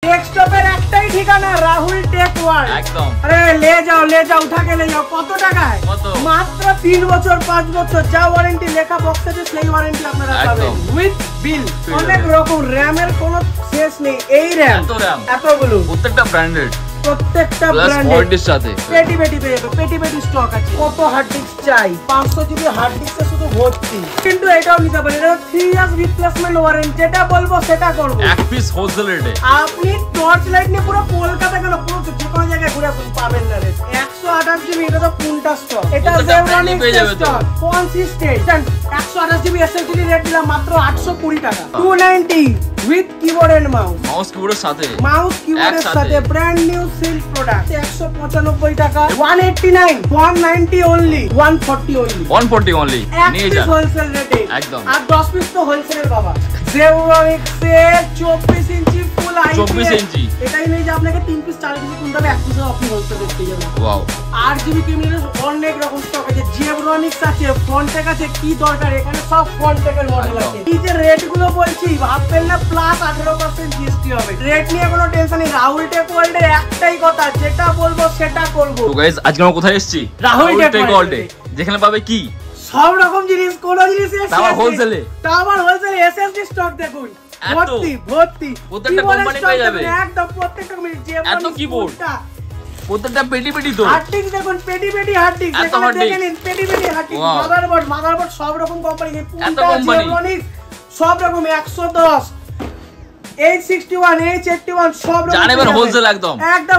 डेस्कटॉपर একটাই ঠিকানা Rahul take world একদম। আরে ले जाओ उठा के ले जाओ। কত টাকায়? মাত্র 3 বছর 5 বছর যা ওয়ারেন্টি লেখা বক্সে আছে সেই ওয়ারেন্টি আপনারা পাবেন উইথ বিল। অনেক রকম র‍্যামের কোনো শেষ নেই। এই র‍্যাম এতগুলো প্রত্যেকটা ব্র্যান্ডেড, প্রত্যেকটা ব্র্যান্ডের সাথে পেটি পেটি স্টক আছে। কত হার্ড ডিস্ক চাই? 500 জিবি হার্ড ডিস্কে শুধু ভর্তি। কিন্তু এটাও নিতে পারেন, এটা 3 ইয়ার্স রিপ্লেসমেন্ট ওয়ারেন্টি। যেটা বলবো সেটা করব। এক পিস হোলসেল রেটে আপনি টর্চ লাইট নিয়ে পুরো কলকাতা কেন পুরো যে কোনো জায়গায় ঘুরে আসুন পাবেন না রে। 128 জিবি এটা তো কোনটা স্টক? এটা Zebronics stock consistent. 128 GB SSD rate দিলাম মাত্র 820 টাকা। 290 উইথ কিবোর্ড এন্ড মাউস কিবোর্ডের সাথে ব্র্যান্ড নিউ সিল্ক প্রোডাক্ট 195 টাকা। 189 190 only 140 only নিয়ে যান হোলসেল রেটে একদম। আর 10 পিস তো হোলসেলের বাবা। জেব্রনিক্স এর 24 ইঞ্চি ফুল আইপিএস 24 ইঞ্চি এটাই নেই যে আপনাকে 3 পিস 4 পিস কিনতে হবে, 1 পিস আপনি হোলসেল রেটে পেয়ে যাবেন। ওয়াও 8 জিবি ক্যামেরার অনেক রকম স্টক আছে। জেব্রনিক্স আছে, ফ্রন্টেক আছে, কি দরকার এখানে সব ফ্রন্টেকের মডেল আছে। এই যে রেট গুলো বলছি ভাববেন না প্লাস 18% জিএসটি হবে। রেট নিয়ে কোনো টেনশন নেই। রাহুল টেক ওয়ার্ল্ডের একটাই কথা, যেটা বলবো সেটা করব। তো গাইস আজকে আমরা কোথায় এসেছি? রাহুল টেক ওয়ার্ল্ডে, যেখানে পাবে কি সব রকম জিনিস, কোন জিনিস তাও হোলসেলে, এসএসডি স্টক দেখুন ভর্তি প্রত্যেকটা কোম্পানি পেয়ে যাবে একদম। প্রত্যেকটা কোম্পানি এত কিবোর্ড প্রত্যেকটা পেটি তো হার্ড ডিস্ক দেখুন, পেটি হার্ড ডিস্ক দেখেন নিন, পেটি হার্ড ডিস্ক। মাদারবোর্ড সব রকম কোম্পানি, এত কোম্পানি সব রকম 110 861 881 সব রকম জানেন হোলসেল একদম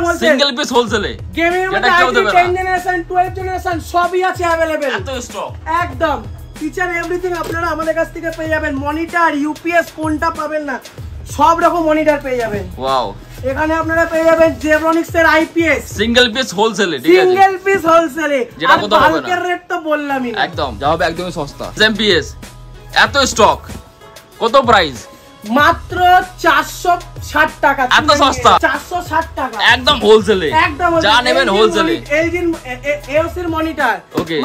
হোলসেল সিঙ্গেল পিস হোলসেলে। গেমিং এর মধ্যে 10 জেনারেশন 12 জেনারেশন সবই আছে अवेलेबल এত স্টক একদম। ফিচার এভরিথিং আপনারা আমাদের কাছ থেকে পেয়ে যাবেন। মনিটর ইউপিএস কোনটা পাবেন না, সব রকম মনিটর পেয়ে যাবেন। ওয়াও এখানে আপনারা পেয়ে যাবেন জেব্রনিক্স এর আইপিএস সিঙ্গেল পিস হোলসেলে। ঠিক আছে সিঙ্গেল পিস হোলসেলে যেটা কত হবে না রেট তো বললামই একদম যা হবে একদমই সস্তা। এমপিএস এত স্টক কত প্রাইস? মাত্র 460 টাকা। এত সস্তা 460 টাকা একদম হোলসেলে যা নেবেন হোলসেলে। এলজি এওসির মনিটর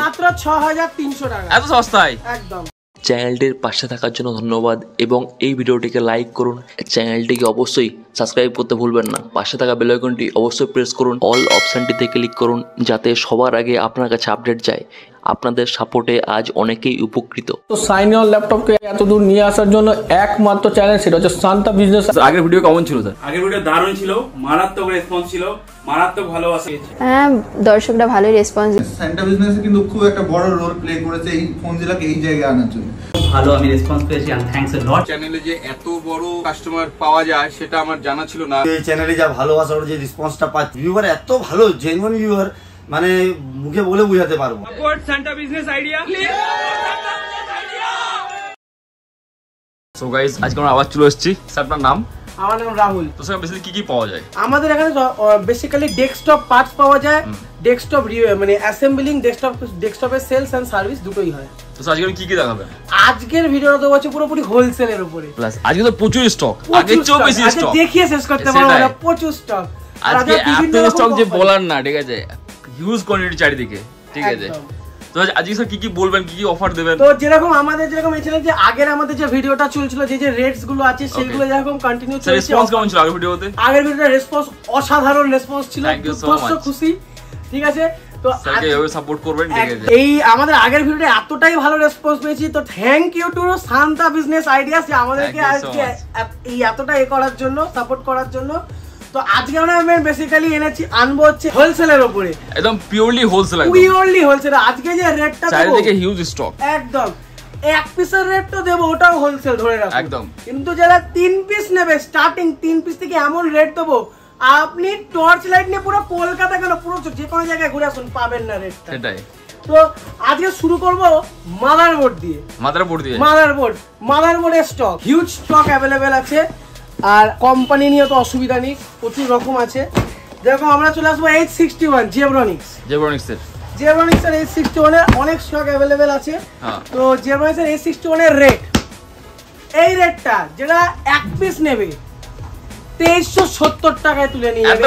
মাত্র 6300 টাকা। এত সস্তায় একদম। চ্যানেলটির পাশে থাকার জন্য ধন্যবাদ এবং এই ভিডিওটিকে লাইক করুন। চ্যানেলটিকে অবশ্যই সাবস্ক্রাইব করতে ভুলবেন না। পাশে থাকা বেল আইকনটি অবশ্যই প্রেস করুন। অল অপশনটিতে ক্লিক করুন যাতে সবার আগে আপনার কাছে আপডেট যায়। আপনাদের সাপোর্টে আজ অনেকেই উপকৃত। তো সাইন অন ল্যাপটপকে এত দূর নিয়ে আসার জন্য একমাত্র চ্যানেল সেটা হচ্ছে শান্তা বিজনেস। আগের ভিডিও কেমন ছিল স্যার? আগের ভিডিও দারুণ ছিল, মারাত্মক রেসপন্স ছিল, মারাত্মক ভালোবাসা। হ্যাঁ দর্শকরা ভালোই রেসপন্স। শান্তা বিজনেসে কিন্তু খুব একটা বড় রোল প্লে করেছে এই ফোন জেলাকে এই জায়গায় আনার জন্য। ভালো আমি রেসপন্স পেয়েছি এন্ড থ্যাঙ্কস আ লট। চ্যানেলে যে এত বড় কাস্টমার পাওয়া যায় সেটা আমার জানা ছিল না। এই চ্যানেলে যা ভালোবাসা ওর যে রেসপন্সটা পাচ্ছি, ভিউয়ার এত ভালো, জেনুইন ভিউয়ার, মানে মুখে বলে বোঝাতে পারবো। Support Shanta business idea. So guys আজকে আমরা আবার চলে এসেছি। স্যার আপনার নাম? আমার নাম রাহুল। তো স্যার বেসিক্যালি কি পাওয়া যায় আমাদের এখানে? বেসিক্যালি ডেস্কটপ পার্টস পাওয়া যায়, ডেস্কটপ মানে অ্যাসেম্বলিং, ডেস্কটপের সেলস এন্ড সার্ভিস দুটোই হয়। তো স্যার আজকে কি দেখাবেন? আজকের ভিডিওটা তো হচ্ছে পুরোপুরি হোলসেলের উপরে। প্লাস আজকে তো প্রচুর স্টক, আগে চেয়েও বেশি স্টক দেখিয়ে শেষ করতে পারবো না, প্রচুর স্টক। আজকে এত স্টক যে বলার না, ঠিক আছে, হিউজ কোয়ান্টিটি চারিদিকে, ঠিক আছে। তো আজকে স্যার কি বলবেন, কি অফার দেবেন? তো যেরকম এই চ্যানেলে যে আগের আমাদের যে ভিডিওটা চলছিল, যে রেটস গুলো আছে সেগুলো যেরকম কন্টিনিউ চলছে। রেসপন্স কেমন ছিল আগের ভিডিওতে? আগের ভিডিওতে রেসপন্স অসাধারণ রেসপন্স ছিল, দর্শক খুশি, ঠিক আছে। তো স্যারকে এভাবে সাপোর্ট করবেন, ঠিক আছে। এই আমাদের আগের ভিডিওতে এতটাই ভালো রেসপন্স পেয়েছি, তো thank you to Shanta business ideas যে আমাদেরকে আজকে এই এতটা করার জন্য, সাপোর্ট করার জন্য। তো আজকে আমরা বেসিক্যালি আনবো হচ্ছে হোলসেলের উপরে, একদম পিওরলি হোলসেল, আজকে যে রেটটা চারিদিকে হিউজ স্টক, একদম এক পিসের রেট তো দেবো, ওটাও হোলসেল ধরে রাখো একদম। কিন্তু যারা 3 পিস নেবে, স্টার্টিং 3 পিস থেকে এমন রেট দেবো আপনি টর্চ লাইট নিয়ে পুরো কলকাতা কেন পুরো যে কোনো জায়গায় ঘুরে আসুন পাবেন না রেটটা। সেটাই। তো আজকে শুরু করব মাদারবোর্ড দিয়ে। মাদারবোর্ডের স্টক, হিউজ স্টক অ্যাভেলেবেল আছে। আর কোম্পানি নিয়ে তো অসুবিধা নেই, প্রচুর রকম আছে। দেখো আমরা চলে আসবো 861 জেব্রনিক্স এর 861 এর অনেক স্টক অ্যাভেলেবেল আছে। তো জেব্রনিক্স এর 861 এর রেট, এই রেটটা যেটা এক পিস নেবে 2370 টাকায় তুলে নিয়ে যাবে।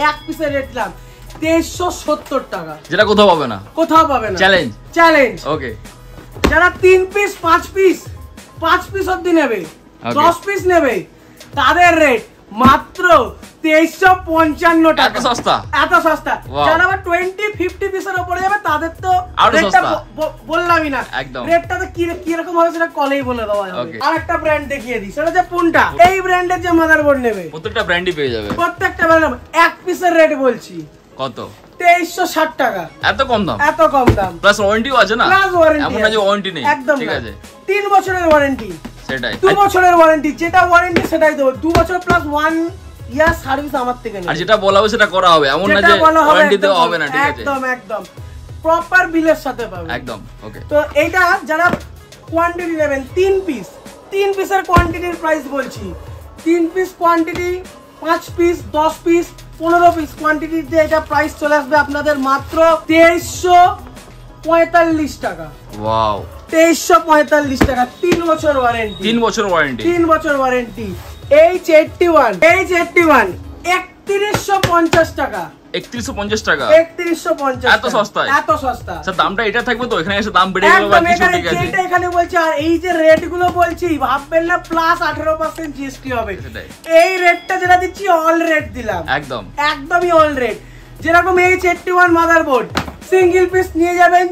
এক পিসের রেট দাম 2370 টাকা, যেটা কোথাও পাবে না। চ্যালেঞ্জ। ওকে, যারা 3 পিস 5 পিস অবধি নেবে, 10 পিস নেবে তাদের রেট মাত্র 2355 টাকা। এত সস্তা, এত সস্তা। যারা আবার 20-50 পিসের উপরে যাবে তাদের তো রেটটা বললামই না, রেটটা তো কি রকম হবে সেটা কলেই বলে দেওয়া যাবে। আরেকটা ব্র্যান্ড দেখিয়ে দিই, সেটা হচ্ছে পুন্টা। এই ব্র্যান্ডের যে মাদারবোর্ড নেবে প্রত্যেকটা ব্র্যান্ডই পেয়ে যাবে, প্রত্যেকটা ব্র্যান্ড। এক পিসের রেট বলছি কত? 2360 টাকা। এত কম দাম? এত কম দাম। প্লাস ওয়ারেন্টিও আছে না? প্লাস ওয়ারেন্টি, এমন না যে ওয়ারেন্টি নেই। একদম ঠিক আছে, 3 বছরের ওয়ারেন্টি। সেটাই 2 বছরের ওয়ারেন্টি, যেটা ওয়ারেন্টি সেটাই দেব। 2 বছর প্লাস 1 ইয়ার সার্ভিস আমার থেকে নেই। আর যেটা বলা হবে সেটা করা হবে, এমন না যে ওয়ারেন্টি দেওয়া হবে না। ঠিক আছে, একদম একদম প্রপার বিলের সাথে পাবেন একদম। ওকে, তো এইটা যারা কোয়ান্টিটি নেবেন 3 পিস, 3 পিসের কোয়ান্টিটির প্রাইস বলছি। 3 piece quantity, 5 piece, 10 piece, 15 piece কোয়ান্টিটির যে এটা প্রাইস চলে আসবে আপনাদের মাত্র 2345 টাকা। ওয়াও, 2345 টাকা। 3 বছর ওয়ারেন্টি। 3 বছর ওয়ারেন্টি। 3 বছর ওয়ারেন্টি। H81 3150 টাকা। 3150 টাকা? 3150। এত সস্তা? এত সস্তা। স্যার দামটা এটা থাকবে তো? এখানে এসে দাম বেড়ে গেল বা কিছু? ঠিক আছে, এটা এখানে বলছি। আর এই যে রেট গুলো বলছি, ভাববেন না প্লাস 18% জিএসটি হবে। এই রেটটা যেটা দিচ্ছি অল রেট দিলাম, একদম একদমই অল রেট। যেরকম H81 মাদারবোর্ড সিঙ্গেল পিস নিয়ে যাবেন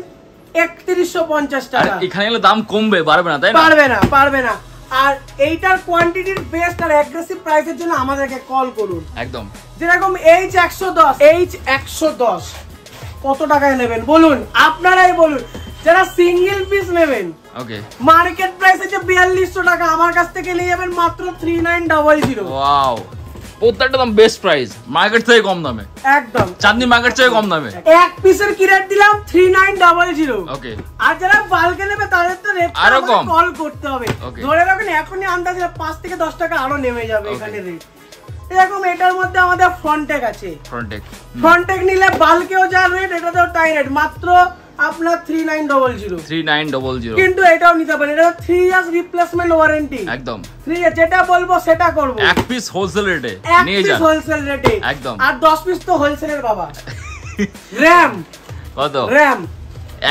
3150 টাকা। এখানে এলে দাম কমবে, বাড়বে না, তাই না? পারবে না, পারবে না। আর এইটার কোয়ান্টিটির বেস্ট আর অ্যাগ্রেসিভ প্রাইসের জন্য আমাদেরকে কল করুন। একদম। যেরকম H110 কত টাকায় নেবেন বলুন, আপনারাই বলুন। যারা সিঙ্গেল পিস নেবেন, ওকে, মার্কেট প্রাইস হচ্ছে 4200 টাকা, আমার কাছ থেকে নিয়ে যাবেন মাত্র 3900। ওয়াও, প্রত্যেকটা দাম বেস্ট প্রাইস, মার্কেট থেকে কম দামে। একদম চাঁদনি মার্কেট থেকে কম দামে। এক পিসের কি রেট দিলাম? 3900। ওকে, আর যারা বাল্কে নেবে তাদের তো রেট আরো কম, কল করতে হবে। ধরে রাখুন এখনই আন্দাজে 5 থেকে 10 টাকা আরো নেমে যাবে এখানে রেট। এরকম এটার মধ্যে আমাদের ফ্রন্টেক আছে। ফ্রন্টেক নিলে বাল্কেও যা রেট, এটাতেও তাই রেট, মাত্র আপনার 3900। কিন্তু এটাও নিতে পারেন, এটা 3 ইয়ার্স রিপ্লেসমেন্ট ওয়ারেন্টি। একদম, 3 ইয়ার, যেটা বলবো সেটা করব। এক পিস হোলসেল রেটে নিয়ে যান, হোলসেল রেটে একদম। আর 10 পিস তো হোলসেলের বাবা। র‍্যাম কত? র‍্যাম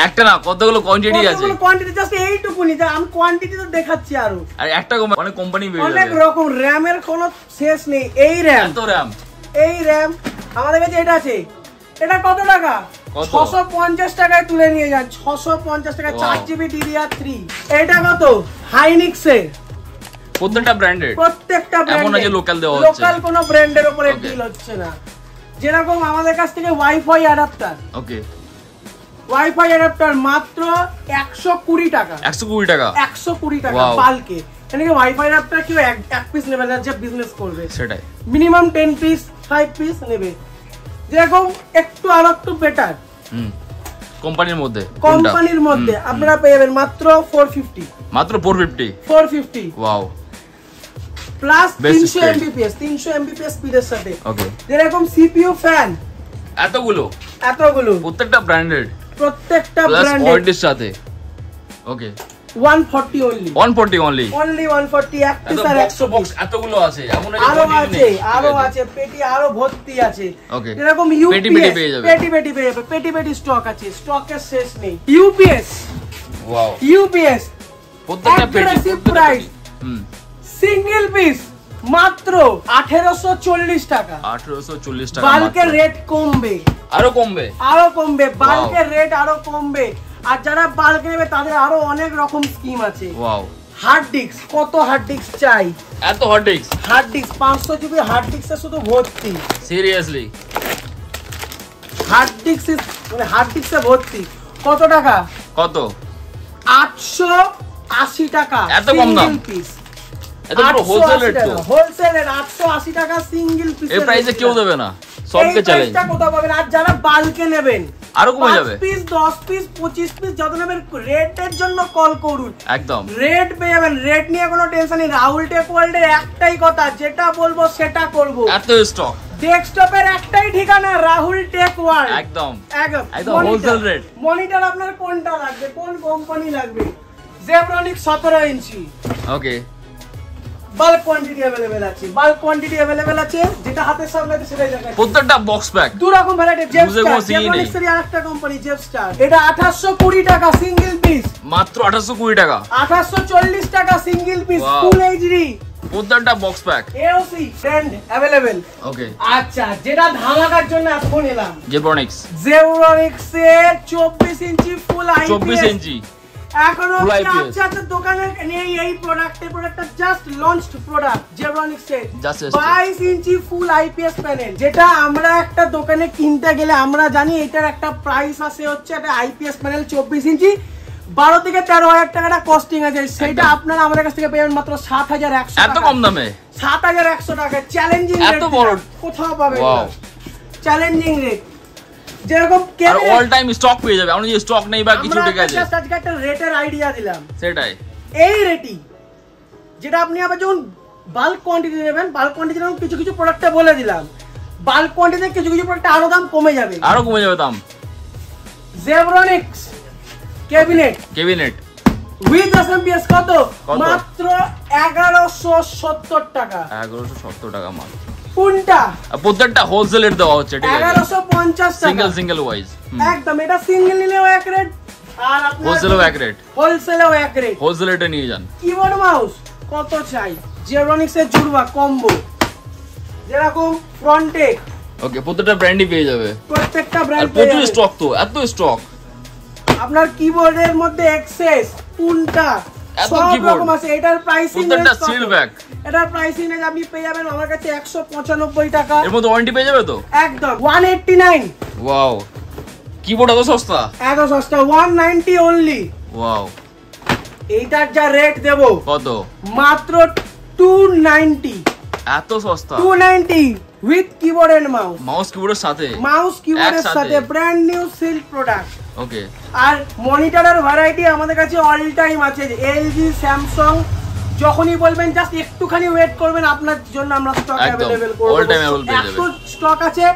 একটা না, কতগুলো কোয়ান্টিটি আছে? কতগুলো কোয়ান্টিটি, জাস্ট এইটুকুনি। আমি কোয়ান্টিটি তো দেখাচ্ছি আরো। আর একটা অনেক কোম্পানি বের অনেক রকম র‍্যামের কোনো শেষ নেই। এই র‍্যাম, এত র‍্যাম, এই র‍্যাম আমাদের কাছে এটা আছে। এটা কত টাকা? 650 টাকায় তুলে নিয়ে যান। 650 টাকা, 4GB DDR3। এটা কত? হাইনিক্সের। প্রত্যেকটা ব্র্যান্ডেড, প্রত্যেকটা ব্র্যান্ড, এমন না যে লোকাল দেওয়া হচ্ছে। লোকাল কোনো ব্র্যান্ডের উপরে ডিল হচ্ছে না। যেরকম আমাদের কাছ থেকে ওয়াইফাই অ্যাডাপ্টার, ওকে, ওয়াইফাই অ্যাডাপ্টার মাত্র 120 টাকা। 120 টাকা? 120 টাকা বাল্কে। এখানে ওয়াইফাই অ্যাডাপ্টার কেউ এক পিস নেবে না, যে বিজনেস করবে সেটাই। মিনিমাম 10 পিস 5 পিস নেবে। যেরকম একটু আর একটু বেটার কোম্পানির মধ্যে, কোম্পানির মধ্যে আপনারা পেয়ে যাবেন মাত্র 450। মাত্র 450? ওয়াও, প্লাস 300 এমবিপিএস, 300 এমবিপিএস স্পিডের সাথে। ওকে, যেরকম সিপিইউ ফ্যান এতগুলো প্রত্যেকটা ব্র্যান্ডেড, প্রত্যেকটা ব্র্যান্ডেড ওয়ারেন্টির সাথে। ওকে, 140 only, 140 only, 140 এক পিস আর 100 বক্স এতগুলো আছে, এমন না যে আরো আছে পেটি আরো ভর্তি আছে। ওকে, এরকম পেটি পেয়ে যাবে, পেটি স্টক আছে, স্টকের শেষ নেই। ইউপিএস, ওয়াও, ইউপিএস প্রত্যেকটা পেটি প্রাইস সিঙ্গেল পিস মাত্র 1840 টাকা। 1840 টাকা। বাল্কের রেট কমবে, আরো কমবে, আরো কমবে, বাল্কের রেট আরো কমবে। আর যারা বাল্ক নেবে তাদের আরো অনেক রকম স্কিম আছে। ওয়াও, হার্ড ডিস্ক, কত হার্ড ডিস্ক চাই? এত হার্ড ডিস্ক, 500 জিবি হার্ড ডিস্কে শুধু ভর্তি। সিরিয়াসলি, হার্ড ডিস্ক মানে হার্ড ডিস্কে ভর্তি। কত টাকা? কত? 880 টাকা। এত কম দাম? পিস, এত পুরো হোলসেল রেট তো। হোলসেল রেট 880 টাকা সিঙ্গেল পিস। এই প্রাইসে কেউ দেবে না, সবকে চ্যালেঞ্জ। এটা কোথা পাবেন? আর যারা বাল্কে নেবেন আরো কমে যাবে, 5 পিস 10 পিস 25 পিস যত নেবেন রেটের জন্য কল করুন। একদম রেট পেয়ে যাবেন, রেট নিয়ে কোনো টেনশন নেই। রাহুল টেক ওয়ার্ল্ডের একটাই কথা, যেটা বলবো সেটা করব। এত স্টক, ডেস্কটপের একটাই ঠিকানা, রাহুল টেক ওয়ার্ল্ড। একদম একদম হোলসেল রেট। মনিটর আপনার কোনটা লাগবে, কোন কোম্পানি লাগবে? জেব্রনিক 17 ইঞ্চি। ওকে, বাল্ক কোয়ান্টিটি अवेलेबल আছে, বাল্ক কোয়ান্টিটি अवेलेबल আছে, যেটা হাতের সামনে আছে সেটাই দেখাচ্ছি। প্রত্যেকটা বক্স প্যাক দু রকম ভ্যারাইটি। জেব্রনিক্সের আরেকটা কোম্পানি জেবস্টার, এটা 1820 টাকা সিঙ্গেল পিস। মাত্র 1820 টাকা। 1840 টাকা সিঙ্গেল পিস ফুল এইচডি। প্রত্যেকটা box pack AOC brand available. Okay আচ্ছা, যেটা ধামাকার জন্য এখন এলাম জেব্রনিক্স এর 24 ইঞ্চি ফুল আইপিএস। 24 ইঞ্চি এখনো Full কি IPS আছে দোকানে নেই এই প্রোডাক্টটা জাস্ট লঞ্চড প্রোডাক্ট জেব্রনিক্স এর Just 22 ইঞ্চি ফুল আইপিএস প্যানেল, যেটা আমরা একটা দোকানে কিনতে গেলে আমরা জানি এটার একটা প্রাইস আছে হচ্ছে একটা আইপিএস প্যানেল 24 ইঞ্চি 12 থেকে 13,000 টাকাটা কস্টিং আছে, সেটা আপনারা আমাদের কাছ থেকে পেবেন মাত্র 7,100 টাকা। এত কম দামে 7,100 টাকা চ্যালেঞ্জিং রেট, এত বড় কোথাও পাবেন না। ওয়াও চ্যালেঞ্জিং রেট, যেরকম আর অল টাইম স্টক পেয়ে যাবে, আমরা যে স্টক নেই বা কিছু ঠিক আছে। আমরা আজকে একটা রেটের আইডিয়া দিলাম, সেটাই এই রেটই যেটা আপনি আবার যখন বাল্ক কোয়ান্টিটি নেবেন, বাল্ক কোয়ান্টিটি যেমন কিছু কিছু প্রোডাক্টে বলে দিলাম, বাল্ক কোয়ান্টিটিতে কিছু কিছু প্রোডাক্টে আরো দাম কমে যাবে, আরো কমে যাবে দাম। জেব্রনিক্স ক্যাবিনেট উইথ এসএমপিএস কত? মাত্র 1170 টাকা। 1170 টাকা মাত্র কোনটা? প্রত্যেকটা হোলসেলের দেওয়া হচ্ছে, ঠিক আছে 1150 টাকা সিঙ্গেল ওয়াইজ। একদম, এটা সিঙ্গেল নিলেও এক রেট আর আপনার হোলসেলেও এক রেট, হোলসেলেও এক রেট। হোলসেলেটা নিয়ে যান। কিবোর্ড মাউস কত চাই? জেব্রনিক্স এর জুড়বা কম্বো, যেরকম ফ্রন্টেক ওকে প্রত্যেকটা ব্র্যান্ডই পেয়ে যাবে, প্রত্যেকটা আর ব্র্যান্ড প্রচুর স্টক, তো এত স্টক। আপনার কিবোর্ডের মধ্যে এক্সেস কোনটা এত সব কিবোর্ড রকম আছে। এটার প্রাইসিং প্রত্যেকটা সিল ব্যাক, এটার প্রাইসিং এ আপনি পেয়ে যাবেন আমার কাছে 195 টাকা। এর মধ্যে ওয়ারেন্টি পেয়ে যাবে তো একদম 189। ওয়াও, কিবোর্ড এত সস্তা, এত সস্তা 190 অনলি। ওয়াও, এইটার যা রেট দেব কত? মাত্র 290। এত সস্তা 290 with keyboard and mouse, mouse কিবোর্ডের সাথে, মাউস কিবোর্ডের সাথে brand new seal product. Okay আর মনিটরের ভ্যারাইটি আমাদের কাছে অল টাইম আছে, এলজি স্যামসাং, যখনই বলবেন জাস্ট একটুখানি ওয়েট করবেন, আপনার জন্য আমরা স্টক अवेलेबल করব। অল টাইম अवेलेबल পেয়ে যাবেন, এত স্টক আছে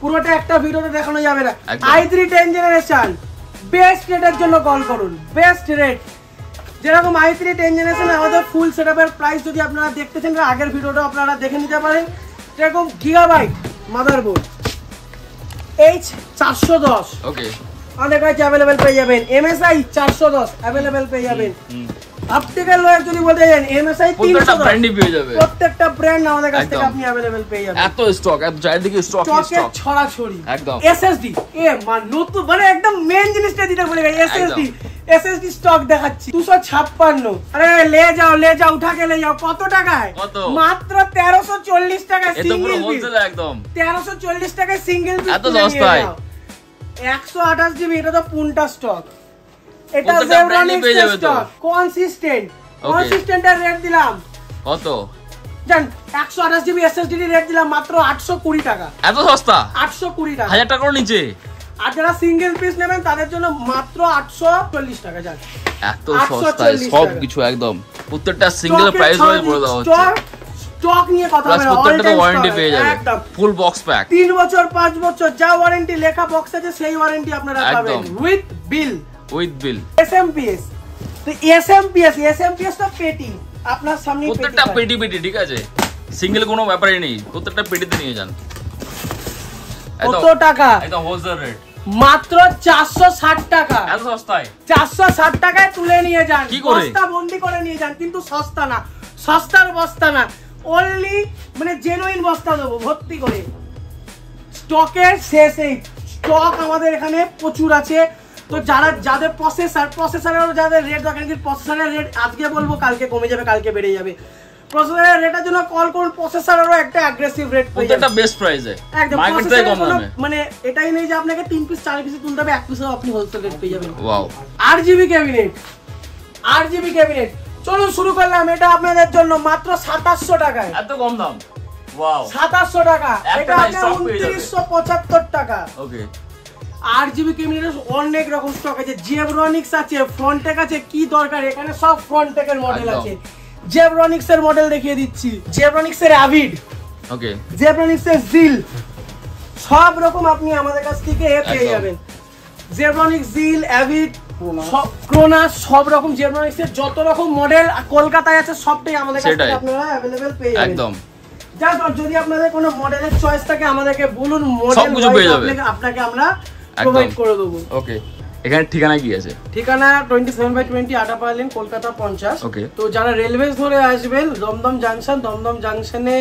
পুরোটা একটা ভিডিওতে দেখানো যাবে না। একদম। i3 10 জেনারেশন বেস্ট রেটের জন্য কল করুন, বেস্ট রেট। যেরকম i3 10 জেনারেশন আমাদের ফুল সেটআপের প্রাইস যদি আপনারা দেখতে চান আগের ভিডিওটা আপনারা দেখে নিতে পারেন। যেরকম গিগাবাইট মাদারবোর্ড H410 ওকে আমাদের কাছে अवेलेबल পেয়ে যাবেন। MSI 410 अवेलेबल পেয়ে যাবেন। অপটিক্যাল ওয়্যার যদি বলতে যান MSI 310 প্রত্যেকটা ব্র্যান্ডই পেয়ে যাবে, প্রত্যেকটা ব্র্যান্ড আমাদের কাছ থেকে আপনি अवेलेबल পেয়ে যাবেন। এত স্টক, এত চারিদিকে স্টক স্টকের ছড়াছড়ি একদম। SSD নতুন মানে একদম মেইন জিনিসটা দিতে বলে গেছে, SSD স্টক দেখাচ্ছি 256। আরে লে যাও উঠা কে লে যাও। কত টাকায়? মাত্র 1340 টাকায় সিঙ্গেল পিস, হোলসেল একদম 1340 টাকায় সিঙ্গেল পিস, এত সস্তায় 128 জিবি। এটা তো পুনটা স্টক, এটা জেব্রনিক্স এর স্টক কনসিস্টেন্টের রেট দিলাম কত জান? 128 জিবি এসএসডি রেট দিলাম মাত্র 820 টাকা। এত সস্তা 820 টাকা, 1000 টাকার নিচে। আর যারা সিঙ্গেল পিস নেবেন তাদের জন্য মাত্র 840 টাকা। জান এত সস্তায় সব কিছু একদম, প্রত্যেকটা সিঙ্গেল প্রাইস ওয়াইজ বলে দেওয়া হচ্ছে। স্টক নিয়ে কথা বলা, প্রত্যেকটা ওয়ারেন্টি পেয়ে যাবে, ফুল বক্স প্যাক 3 বছর 5 বছর যা ওয়ারেন্টি লেখা বক্স আছে সেই ওয়ারেন্টি আপনারা পাবেন উইথ বিল। এসএমপিএস তো এসএমপিএস তো পেটি আপনার সামনে, প্রত্যেকটা পেটি ঠিক আছে, সিঙ্গেল কোনো ব্যাপারই নেই, প্রত্যেকটা পেটিতে নিয়ে যান। কত টাকা? একদম হোলসেল রেট মাত্র 460 টাকা। এত সস্তায় 460 টাকায় তুলে নিয়ে যান, কি করে? বস্তা বন্দি করে নিয়ে যান, কিন্তু সস্তা না, সস্তার বস্তা না, অনলি মানে জেনুইন বস্তা দেবো ভর্তি করে। স্টকের শেষ নেই, স্টক আমাদের এখানে প্রচুর আছে। তো যাদের প্রসেসরের যাদের রেট দরকার, কিন্তু প্রসেসরের রেট আজকে বলবো কালকে কমে যাবে, কালকে বেড়ে যাবে। প্রসেসরের রেটের জন্য কল করুন, প্রসেসরেরও একটা অ্যাগ্রেসিভ রেট পেয়ে যাবেন, এটা বেস্ট প্রাইসে একদম মার্কেট থেকে কম দামে। মানে এটাই নেই যে আপনাকে 3 পিস 4 পিস তুলতে হবে, 1 পিসও আপনি হোলসেল রেট পেয়ে যাবেন। ওয়াও, আরজিবি ক্যাবিনেট চলুন শুরু করলাম। এটা আপনাদের জন্য মাত্র 2700 টাকায়, এত কম দাম। ওয়াও 2700 টাকা, এটা আপনার 2975 টাকা। ওকে আরজিবি ক্যাবিনেটের অনেক রকম স্টক আছে, জেব্রনিক্স আছে, ফ্রন্টেক আছে, কি দরকার এখানে সব ফ্রন্টেকের মডেল আছে। জেব্রনিক্স এর মডেল দেখিয়ে দিচ্ছি, জেব্রনিক্স এর অ্যাভিড, ওকে জেব্রনিক্স এর জিল, সব রকম আপনি আমাদের কাছ থেকে পেয়ে যাবেন। জেব্রনিক্স জিল, অ্যাভিড, ক্রোনাস, সব রকম জেব্রনিক্স এর যত রকম মডেল কলকাতায় আছে সবটাই আমাদের কাছ থেকে আপনারা अवेलेबल পেয়ে যাবেন একদম। যদি আপনাদের কোনো মডেলের চয়েস থাকে আমাদেরকে বলুন, মডেল আপনাকে আমরা প্রোভাইড করে দেব। ওকে এখানে ঠিকানা কি আছে? ঠিকানা 27/20 আটাপাড়া লেন, কলকাতা 50। ওকে। তো যারা রেলওয়ে ধরে আসবেন দমদম জাংশনে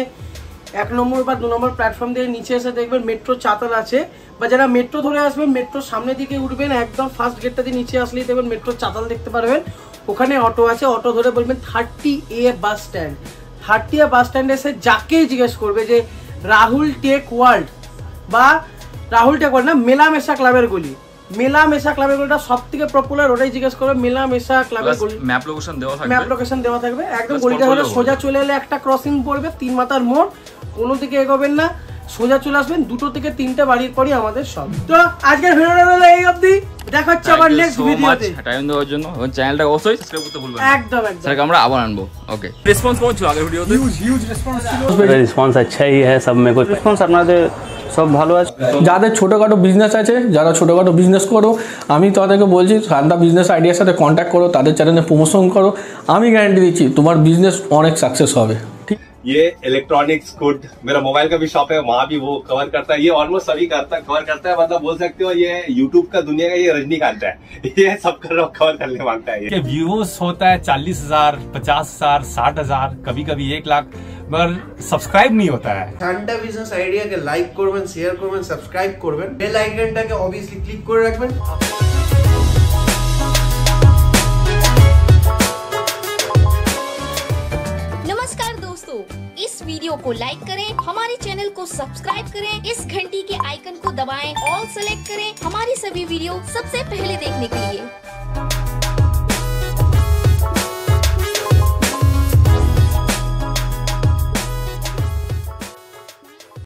1 নম্বর বা 2 নম্বর প্ল্যাটফর্ম দিয়ে নিচে এসে দেখবেন মেট্রো চাতাল আছে, বা যারা মেট্রো ধরে আসবেন মেট্রোর সামনের দিকে উঠবেন, একদম ফার্স্ট গেটটা দিয়ে নিচে আসলেই দেখবেন মেট্রো চাতাল দেখতে পারবেন। ওখানে অটো আছে, অটো ধরে বলবেন 30A বাস স্ট্যান্ড। 30A বাস স্ট্যান্ডে এসে যাকেই জিজ্ঞেস করবে যে রাহুল টেক ওয়ার্ল্ড বা রাহুল টেক ওয়ার্ল্ড না, মেলামেশা ক্লাবের গলি, মেলামেশা ক্লাবের গলিটা সব থেকে পপুলার, ওটাই জিজ্ঞেস করবে মেলামেশা ক্লাবের গলি। ম্যাপ লোকেশন দেওয়া থাকবে, ম্যাপ লোকেশন দেওয়া থাকবে। একদম গলিটা হলে সোজা চলে এলে একটা ক্রসিং পড়বে, 3 মাথার মোড়, কোনো দিকে এগোবেন না, সোজা চলে আসবেন, 2 থেকে 3টে বাড়ির পরই আমাদের সব। তো আজকের ভিডিওটা হলো এই অবধি, দেখা হচ্ছে আবার নেক্সট ভিডিওতে। টাইম দেওয়ার জন্য এবং চ্যানেলটা অবশ্যই সাবস্ক্রাইব করতে ভুলবেন না। একদম স্যারকে আমরা আবার আনবো। ওকে, রেসপন্স কেমন ছিল আগের ভিডিওতে? হিউজ রেসপন্স ছিল। রেসপন্স अच्छाই है सब में कुछ রেসপন্স আপনাদের সব ভালো আছে। যাদের ছোটোখাটো বিজনেস আছে, যারা ছোটোখাটো বিজনেস করো, আমি তাদেরকে বলছি শান্তা বিজনেস আইডিয়ার সাথে কন্ট্যাক্ট করো, তাদের চ্যানেলে প্রমোশন করো, আমি গ্যারান্টি দিচ্ছি তোমার বিজনেস অনেক সাকসেস হবে। ঠিক, ये इलेक्ट्रॉनिक्स गुड, मेरा मोबाइल का भी शॉप है, वहाँ भी वो कवर करता है, ये ऑलमोस्ट सभी कवर करता है, मतलब बोल सकते हो ये यूट्यूब का दुनिया का ये रजनीकांत है, ये सब कवर करने मांगता है। ये व्यूज होता है 40,000, 50,000, 60,000, कभी कभी 1 लाख, मगर सब्सक्राइब नहीं होता है। শান্তা বিজনেস আইডিয়াকে লাইক করবেন, শেয়ার করবেন, সাবস্ক্রাইব করবেন, বেল আইকনটাকে অবভিয়াসলি ক্লিক করে রাখবেন। नमस्कार दोस्तों, इस वीडियो को लाइक करें, हमारे चैनल को सब्सक्राइब करें, इस घंटी के आइकन को दबाएं, ऑल सेलेक्ट करें हमारी सभी वीडियो सबसे पहले देखने के लिए।